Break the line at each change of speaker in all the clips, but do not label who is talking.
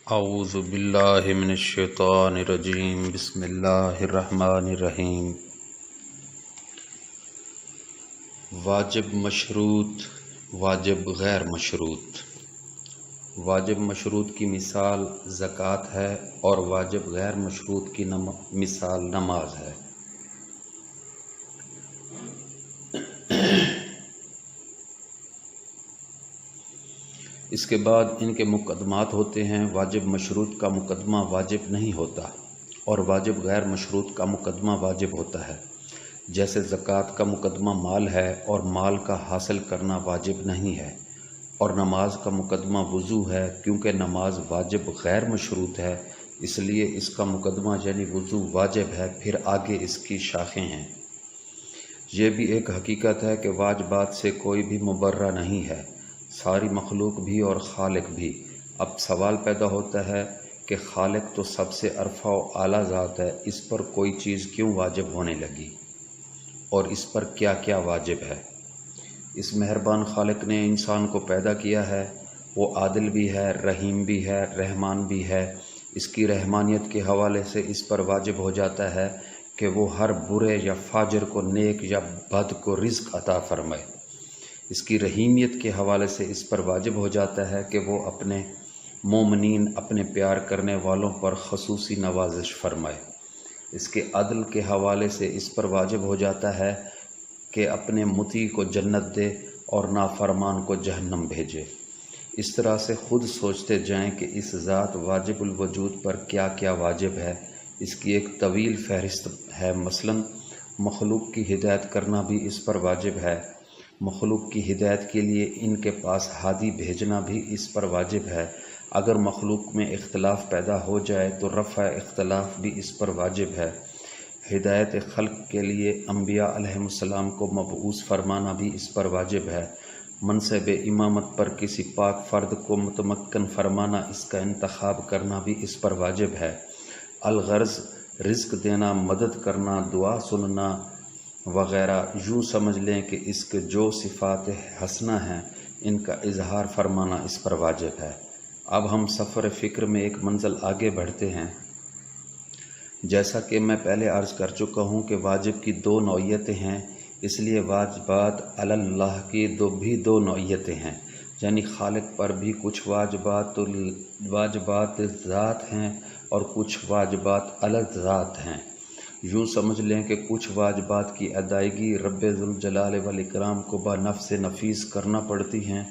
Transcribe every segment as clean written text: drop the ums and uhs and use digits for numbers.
اعوذ باللہ من الشیطان الرجیم بسم اللہ الرحمن الرحیم۔ واجب مشروط، واجب غیر مشروط۔ واجب مشروط کی مثال زکوٰۃ ہے اور واجب غیر مشروط کی مثال نماز ہے۔ اس کے بعد ان کے مقدمات ہوتے ہیں۔ واجب مشروط کا مقدمہ واجب نہیں ہوتا اور واجب غیر مشروط کا مقدمہ واجب ہوتا ہے۔ جیسے زکوٰۃ کا مقدمہ مال ہے اور مال کا حاصل کرنا واجب نہیں ہے، اور نماز کا مقدمہ وضو ہے کیونکہ نماز واجب غیر مشروط ہے، اس لیے اس کا مقدمہ یعنی وضو واجب ہے، پھر آگے اس کی شاخیں ہیں۔ یہ بھی ایک حقیقت ہے کہ واجبات سے کوئی بھی مبرہ نہیں ہے، ساری مخلوق بھی اور خالق بھی۔ اب سوال پیدا ہوتا ہے کہ خالق تو سب سے ارفع و اعلیٰ ذات ہے، اس پر کوئی چیز کیوں واجب ہونے لگی اور اس پر کیا کیا واجب ہے؟ اس مہربان خالق نے انسان کو پیدا کیا ہے، وہ عادل بھی ہے، رحیم بھی ہے، رحمان بھی ہے۔ اس کی رحمانیت کے حوالے سے اس پر واجب ہو جاتا ہے کہ وہ ہر برے یا فاجر کو نیک یا بد کو رزق عطا فرمائے۔ اس کی رحیمیت کے حوالے سے اس پر واجب ہو جاتا ہے کہ وہ اپنے مومنین، اپنے پیار کرنے والوں پر خصوصی نوازش فرمائے۔ اس کے عدل کے حوالے سے اس پر واجب ہو جاتا ہے کہ اپنے مطیع کو جنت دے اور نافرمان کو جہنم بھیجے۔ اس طرح سے خود سوچتے جائیں کہ اس ذات واجب الوجود پر کیا کیا واجب ہے۔ اس کی ایک طویل فہرست ہے۔ مثلا مخلوق کی ہدایت کرنا بھی اس پر واجب ہے، مخلوق کی ہدایت کے لیے ان کے پاس ہادی بھیجنا بھی اس پر واجب ہے۔ اگر مخلوق میں اختلاف پیدا ہو جائے تو رفع اختلاف بھی اس پر واجب ہے۔ ہدایت خلق کے لیے انبیاء علیہ السلام کو مبعوث فرمانا بھی اس پر واجب ہے۔ منصب امامت پر کسی پاک فرد کو متمکن فرمانا، اس کا انتخاب کرنا بھی اس پر واجب ہے۔ الغرض رزق دینا، مدد کرنا، دعا سننا وغیرہ، یوں سمجھ لیں کہ اس کے جو صفات حسنہ ہیں ان کا اظہار فرمانا اس پر واجب ہے۔ اب ہم سفر فکر میں ایک منزل آگے بڑھتے ہیں۔ جیسا کہ میں پہلے عرض کر چکا ہوں کہ واجب کی دو نوعیتیں ہیں، اس لیے واجبات علی اللہ کی دو نوعیتیں ہیں، یعنی خالق پر بھی کچھ واجبات ذات ہیں اور کچھ واجبات علی ذات ہیں۔ یوں سمجھ لیں کہ کچھ واجبات کی ادائیگی رب ذوالجلال والاکرام کو با نفس نفیس کرنا پڑتی ہیں،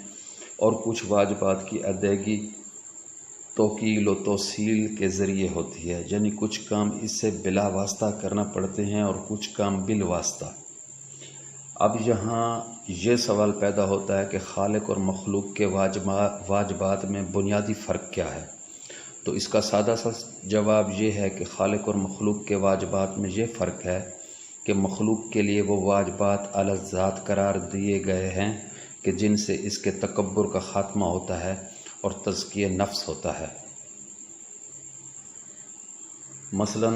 اور کچھ واجبات کی ادائیگی توکیل و توصیل کے ذریعے ہوتی ہے، یعنی کچھ کام اس سے بلا واسطہ کرنا پڑتے ہیں اور کچھ کام بالواسطہ۔ اب یہاں یہ سوال پیدا ہوتا ہے کہ خالق اور مخلوق کے واجبات میں بنیادی فرق کیا ہے؟ تو اس کا سادہ سا جواب یہ ہے کہ خالق اور مخلوق کے واجبات میں یہ فرق ہے کہ مخلوق کے لیے وہ واجبات علی ذات قرار دیے گئے ہیں کہ جن سے اس کے تکبر کا خاتمہ ہوتا ہے اور تزکیہ نفس ہوتا ہے۔ مثلا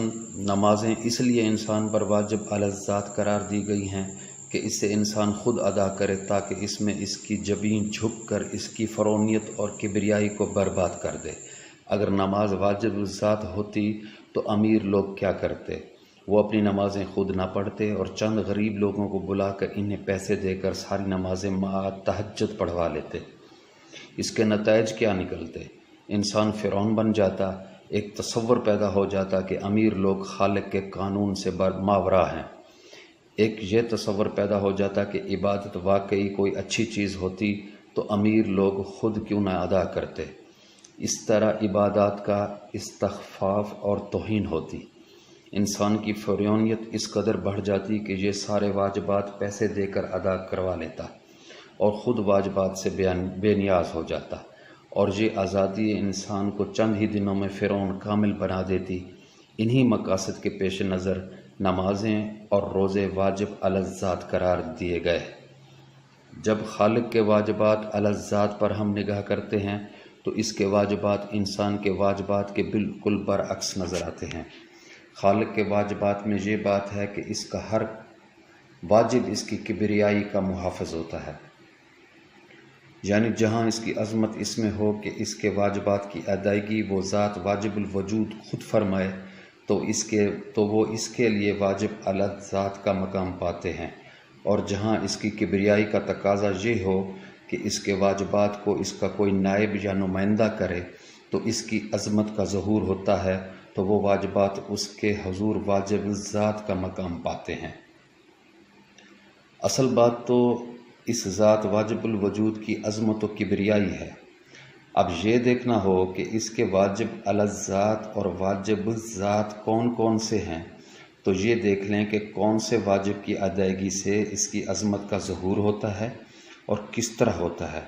نمازیں اس لیے انسان پر واجب علی ذات قرار دی گئی ہیں کہ اسے انسان خود ادا کرے، تاکہ اس میں اس کی جبین جھک کر اس کی فرعونیت اور کبریائی کو برباد کر دے۔ اگر نماز واجب الذات ہوتی تو امیر لوگ کیا کرتے؟ وہ اپنی نمازیں خود نہ پڑھتے اور چند غریب لوگوں کو بلا کر انہیں پیسے دے کر ساری نمازیں مع تہجد پڑھوا لیتے۔ اس کے نتائج کیا نکلتے؟ انسان فرعون بن جاتا۔ ایک تصور پیدا ہو جاتا کہ امیر لوگ خالق کے قانون سے ماورا ہیں۔ ایک یہ تصور پیدا ہو جاتا کہ عبادت واقعی کوئی اچھی چیز ہوتی تو امیر لوگ خود کیوں نہ ادا کرتے۔ اس طرح عبادات کا استخفاف اور توہین ہوتی۔ انسان کی فرعونیت اس قدر بڑھ جاتی کہ یہ سارے واجبات پیسے دے کر ادا کروا لیتا اور خود واجبات سے بے نیاز ہو جاتا، اور یہ آزادی انسان کو چند ہی دنوں میں فرعون کامل بنا دیتی۔ انہی مقاصد کے پیش نظر نمازیں اور روزے واجب علی ذات قرار دیے گئے۔ جب خالق کے واجبات علی ذات پر ہم نگاہ کرتے ہیں تو اس کے واجبات انسان کے واجبات کے بالکل برعکس نظر آتے ہیں۔ خالق کے واجبات میں یہ بات ہے کہ اس کا ہر واجب اس کی کبریائی کا محافظ ہوتا ہے، یعنی جہاں اس کی عظمت اس میں ہو کہ اس کے واجبات کی ادائیگی وہ ذات واجب الوجود خود فرمائے تو وہ اس کے لیے واجب الگ ذات کا مقام پاتے ہیں، اور جہاں اس کی کبریائی کا تقاضا یہ ہو کہ اس کے واجبات کو اس کا کوئی نائب یا نمائندہ کرے تو اس کی عظمت کا ظہور ہوتا ہے، تو وہ واجبات اس کے حضور واجب الذات کا مقام پاتے ہیں۔ اصل بات تو اس ذات واجب الوجود کی عظمت و کبریائی ہے۔ اب یہ دیکھنا ہو کہ اس کے واجب الذات اور واجب الذات کون کون سے ہیں، تو یہ دیکھ لیں کہ کون سے واجب کی ادائیگی سے اس کی عظمت کا ظہور ہوتا ہے اور کس طرح ہوتا ہے۔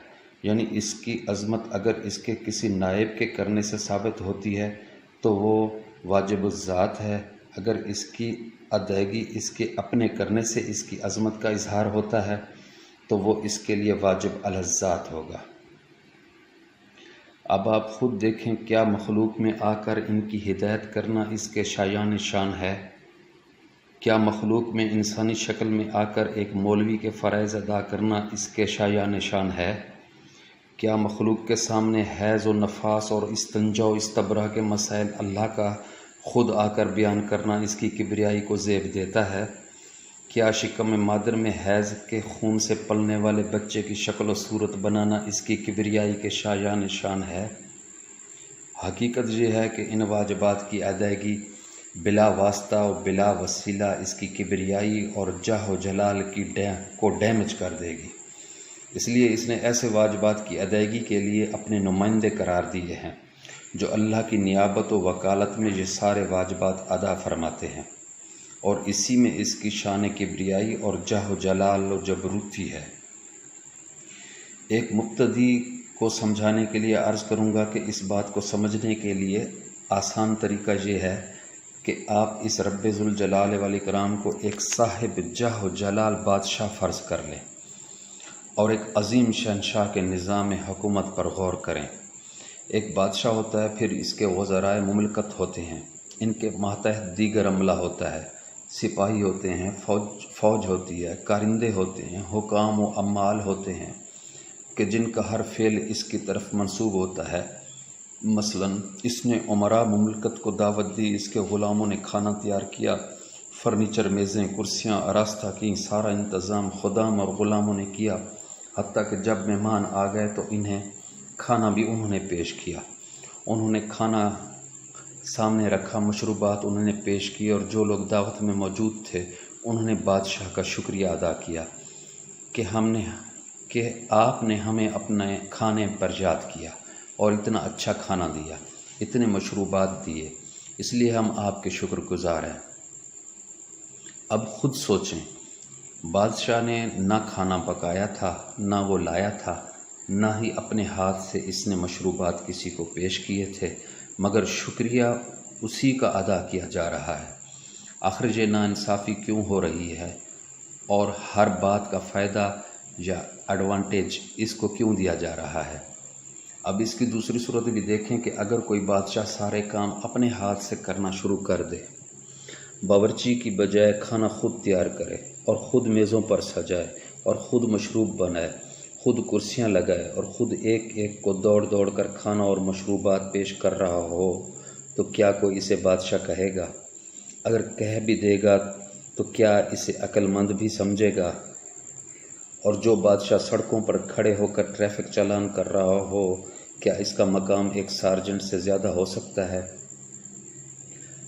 یعنی اس کی عظمت اگر اس کے کسی نائب کے کرنے سے ثابت ہوتی ہے تو وہ واجب الذات ہے، اگر اس کی ادائیگی اس کے اپنے کرنے سے اس کی عظمت کا اظہار ہوتا ہے تو وہ اس کے لیے واجب الذات ہوگا۔ اب آپ خود دیکھیں کیا مخلوق میں آ کر ان کی ہدایت کرنا اس کے شایان شان ہے؟ کیا مخلوق میں انسانی شکل میں آ کر ایک مولوی کے فرائض ادا کرنا اس کے شایان شان ہے؟ کیا مخلوق کے سامنے حیض و نفاس اور استنجا و استبرا کے مسائل اللہ کا خود آ کر بیان کرنا اس کی کبریائی کو زیب دیتا ہے؟ کیا شکم مادر میں حیض کے خون سے پلنے والے بچے کی شکل و صورت بنانا اس کی کبریائی کے شایان شان ہے؟ حقیقت یہ ہے کہ ان واجبات کی ادائیگی بلا واسطہ و بلا وسیلہ اس کی کبریائی اور جاہ و جلال کو ڈیمیج کر دے گی۔ اس لیے اس نے ایسے واجبات کی ادائیگی کے لیے اپنے نمائندے قرار دیے ہیں جو اللہ کی نیابت و وکالت میں یہ سارے واجبات ادا فرماتے ہیں، اور اسی میں اس کی شان کبریائی اور جاہ و جلال و جبروتی ہے۔ ایک مبتدی کو سمجھانے کے لیے عرض کروں گا کہ اس بات کو سمجھنے کے لیے آسان طریقہ یہ ہے کہ آپ اس رب ذوالجلال والاکرام کو ایک صاحب جاہ و جلال بادشاہ فرض کر لیں اور ایک عظیم شہنشاہ کے نظام حکومت پر غور کریں۔ ایک بادشاہ ہوتا ہے، پھر اس کے وزرائے مملکت ہوتے ہیں، ان کے ماتحت دیگر عملہ ہوتا ہے، سپاہی ہوتے ہیں، فوج ہوتی ہے، کارندے ہوتے ہیں، حکام و عمال ہوتے ہیں کہ جن کا ہر فعل اس کی طرف منسوب ہوتا ہے۔ مثلا اس نے عمراء مملکت کو دعوت دی، اس کے غلاموں نے کھانا تیار کیا، فرنیچر، میزیں، کرسیاں آراستہ کیں، سارا انتظام خدام اور غلاموں نے کیا، حتیٰ کہ جب مہمان آ گئے تو انہیں کھانا بھی انہوں نے پیش کیا۔ انہوں نے کھانا سامنے رکھا، مشروبات انہوں نے پیش کی، اور جو لوگ دعوت میں موجود تھے انہوں نے بادشاہ کا شکریہ ادا کیا کہ آپ نے ہمیں اپنے کھانے پر یاد کیا اور اتنا اچھا کھانا دیا، اتنے مشروبات دیے، اس لیے ہم آپ کے شکر گزار ہیں۔ اب خود سوچیں، بادشاہ نے نہ کھانا پکایا تھا، نہ وہ لایا تھا، نہ ہی اپنے ہاتھ سے اس نے مشروبات کسی کو پیش کیے تھے، مگر شکریہ اسی کا ادا کیا جا رہا ہے۔ آخر یہ ناانصافی کیوں ہو رہی ہے، اور ہر بات کا فائدہ یا ایڈوانٹیج اس کو کیوں دیا جا رہا ہے؟ اب اس کی دوسری صورت بھی دیکھیں کہ اگر کوئی بادشاہ سارے کام اپنے ہاتھ سے کرنا شروع کر دے، باورچی کی بجائے کھانا خود تیار کرے اور خود میزوں پر سجائے اور خود مشروب بنائے، خود کرسیاں لگائے اور خود ایک ایک کو دوڑ دوڑ کر کھانا اور مشروبات پیش کر رہا ہو، تو کیا کوئی اسے بادشاہ کہے گا؟ اگر کہہ بھی دے گا تو کیا اسے عقل مند بھی سمجھے گا؟ اور جو بادشاہ سڑکوں پر کھڑے ہو کر ٹریفک چالان کر رہا ہو، کیا اس کا مقام ایک سارجنٹ سے زیادہ ہو سکتا ہے؟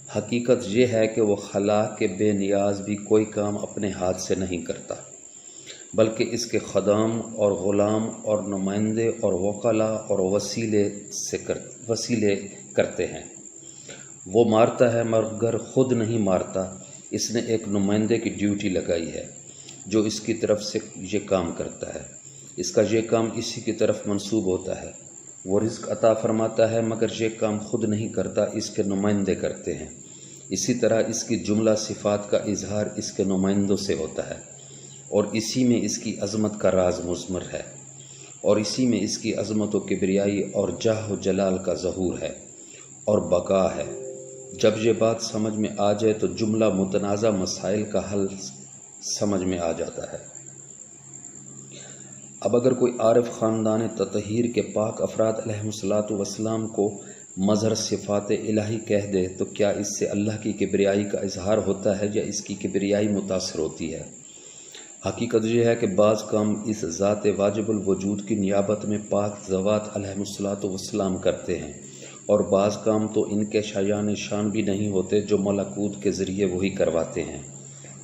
حقیقت یہ ہے کہ وہ خلا کے بے نیاز بھی کوئی کام اپنے ہاتھ سے نہیں کرتا، بلکہ اس کے خدام اور غلام اور نمائندے اور وکلاء اور وسیلے کرتے ہیں۔ وہ مارتا ہے مگر خود نہیں مارتا، اس نے ایک نمائندے کی ڈیوٹی لگائی ہے جو اس کی طرف سے یہ کام کرتا ہے، اس کا یہ کام اسی کی طرف منسوب ہوتا ہے۔ وہ رزق عطا فرماتا ہے مگر یہ کام خود نہیں کرتا، اس کے نمائندے کرتے ہیں۔ اسی طرح اس کی جملہ صفات کا اظہار اس کے نمائندوں سے ہوتا ہے، اور اسی میں اس کی عظمت کا راز مضمر ہے، اور اسی میں اس کی عظمت و کبریائی اور جاہ و جلال کا ظہور ہے اور بقا ہے۔ جب یہ بات سمجھ میں آ جائے تو جملہ متنازع مسائل کا حل سمجھ میں آ جاتا ہے۔ اب اگر کوئی عارف خاندان تطہیر کے پاک افراد علیہم الصلاۃ والسلام کو مظہر صفات الہی کہہ دے تو کیا اس سے اللہ کی کبریائی کا اظہار ہوتا ہے یا اس کی کبریائی متاثر ہوتی ہے؟ حقیقت یہ ہے کہ بعض کام اس ذات واجب الوجود کی نیابت میں پاک ذوات علیہم الصلاۃ والسلام کرتے ہیں، اور بعض کام تو ان کے شایان شان بھی نہیں ہوتے جو ملکوت کے ذریعے وہی کرواتے ہیں،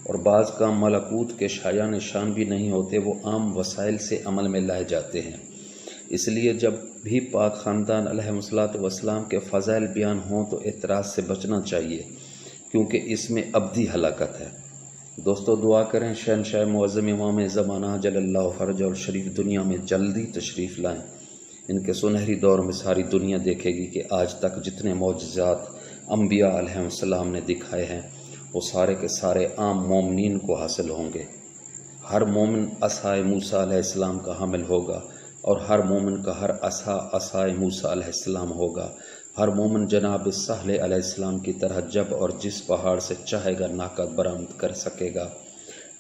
اور بعض کام ملکوت کے شایان شان بھی نہیں ہوتے، وہ عام وسائل سے عمل میں لائے جاتے ہیں۔ اس لیے جب بھی پاک خاندان علیہ الصلوۃ والسلام کے فضائل بیان ہوں تو اعتراض سے بچنا چاہیے، کیونکہ اس میں ابدی ہلاکت ہے۔ دوستو دعا کریں شہنشاہ معظم امام زمانہ جل اللہ فرجہ اور شریف دنیا میں جلدی تشریف لائیں۔ ان کے سنہری دور میں ساری دنیا دیکھے گی کہ آج تک جتنے معجزات انبیاء علیہ السلام نے دکھائے ہیں وہ سارے کے سارے عام مومنین کو حاصل ہوں گے۔ ہر مومن عصائے موسیٰ علیہ السلام کا حامل ہوگا، اور ہر مومن کا ہر عصا عصائے موسیٰ علیہ السلام ہوگا۔ ہر مومن جناب سہل علیہ السلام کی طرح جب اور جس پہاڑ سے چاہے گا ناکہ برآمد کر سکے گا،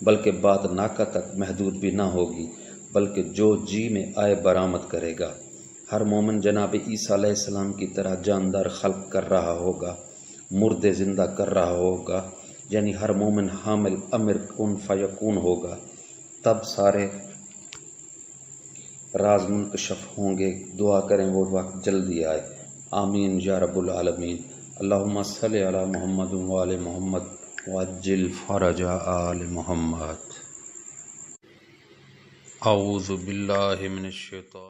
بلکہ بات ناکہ تک محدود بھی نہ ہوگی، بلکہ جو جی میں آئے برآمد کرے گا۔ ہر مومن جناب عیسیٰ علیہ السلام کی طرح جاندار خلق کر رہا ہوگا، مردے زندہ کر رہا ہوگا، یعنی ہر مومن حامل امر کن فیکون ہوگا۔ تب سارے راز منکشف ہوں گے۔ دعا کریں وہ وقت جلدی آئے، آمین یا رب العالمین۔ اللہم صلی علی محمد و آل محمد وعجل فرج آل محمد۔ اعوذ باللہ من الشیطان